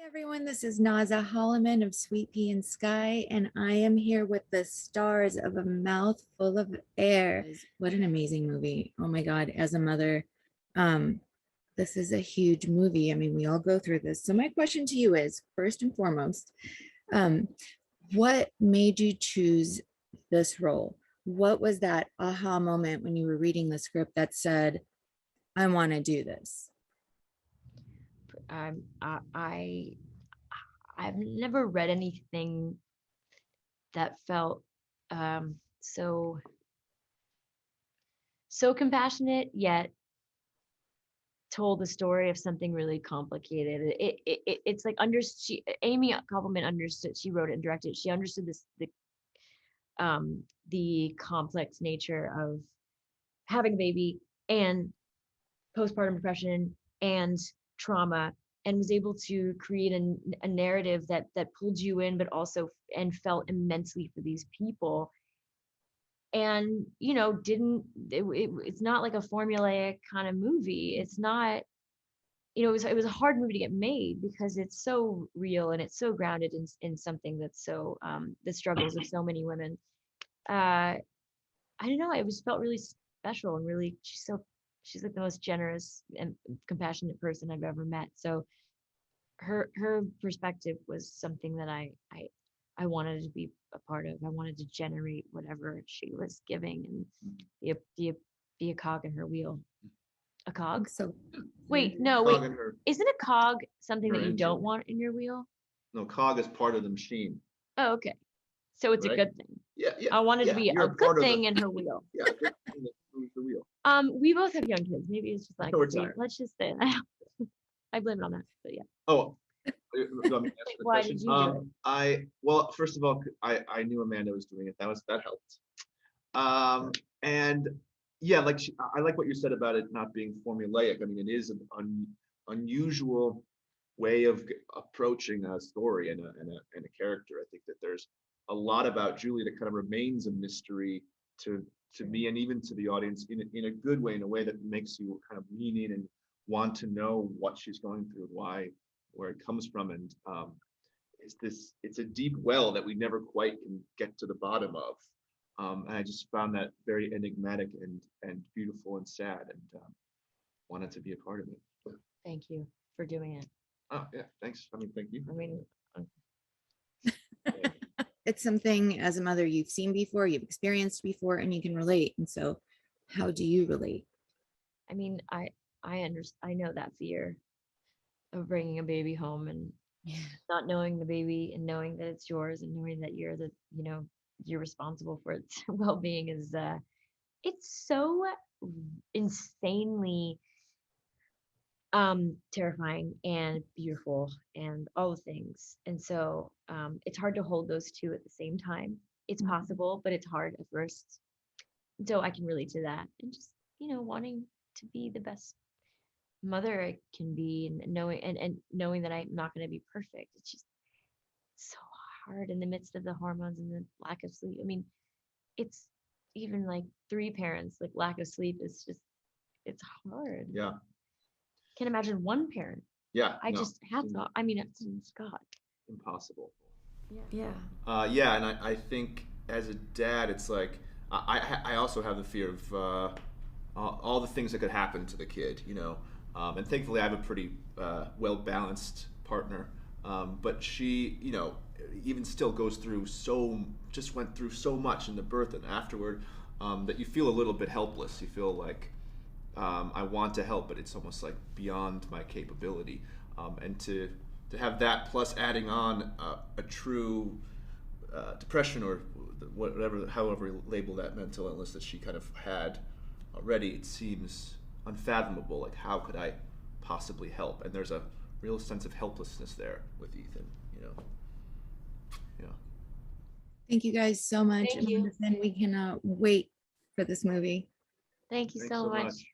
Everyone, this is Naza Holliman of Sweet Pea and Sky, and I am here with the stars of A Mouthful of Air. What an amazing movie. Oh my God, as a mother, um, this is a huge movie. I mean, we all go through this. So my question to you is, first and foremost, um, what made you choose this role? What was that aha moment when you were reading the script that said, I want to do this? I I've never read anything that felt so compassionate yet told the story of something really complicated. It's like Amy Koppelman understood. She wrote it and directed it. She understood the complex nature of having a baby and postpartum depression and trauma, and was able to create a narrative that pulled you in, but also and felt immensely for these people. And didn't it's not like a formulaic kind of movie. It's not, it was a hard movie to get made because it's so real and it's so grounded in something that's so the struggles of so many women. I don't know, it was felt really special, and really she's like the most generous and compassionate person I've ever met. So her perspective was something that I wanted to be a part of. I wanted to generate whatever she was giving and be a cog in her wheel. A cog? So Wait, no, Cog wait. in her, Isn't a cog something her that you engine. don't want in your wheel? No, cog is part of the machine, Oh, okay. So it's a right? good thing. Yeah, I wanted to yeah. be You're a a good part of thing the, in her wheel. yeah, a good thing that moves the wheel. We both have young kids. Maybe it's just like No, it's not. let's just say that. I blame it on that. But yeah. Oh, you want me to answer the Why question? did you do it? Well, first of all, I knew Amanda was doing it. That helped. And yeah, like I like what you said about it not being formulaic. I mean, it is an unusual way of approaching a story and a character. I think that there's a lot about Julie that kind of remains a mystery to me and even to the audience in a good way, in a way that makes you kind of lean in and want to know what she's going through, why, where it comes from, and it's a deep well that we never quite can get to the bottom of. And I just found that very enigmatic and beautiful and sad, and wanted to be a part of it. Thank you for doing it. Oh yeah, thanks. I mean, thank you. I mean, it's something as a mother you've seen before, you've experienced before, and you can relate. And so, how do you relate? I know that fear of bringing a baby home and not knowing the baby and knowing that it's yours and knowing that you're responsible for its well-being is it's so insanely terrifying and beautiful and all the things. And so it's hard to hold those two at the same time. It's possible, but it's hard at first. So I can relate to that, and just wanting to be the best mother I can be, and knowing that I'm not going to be perfect. It's just so hard in the midst of the hormones and the lack of sleep. I mean, it's even like three parents, like lack of sleep is just, it's hard. Yeah. Can't imagine one parent. Yeah. I just have to. I mean, it's God. Impossible. Yeah. Yeah, and I think as a dad, it's like I also have the fear of all the things that could happen to the kid, and thankfully I have a pretty well balanced partner, but she, even still goes through just went through so much in the birth and afterward, that you feel a little bit helpless. You feel like I want to help, but it's almost like beyond my capability, and to have that plus adding on a true depression or whatever, however you label that mental illness that she kind of had already, it seems unfathomable. Like, how could I possibly help? And there's a real sense of helplessness there with Ethan, Yeah. Thank you guys so much. Thank you. And we cannot wait for this movie. Thank you Thanks so so much. much.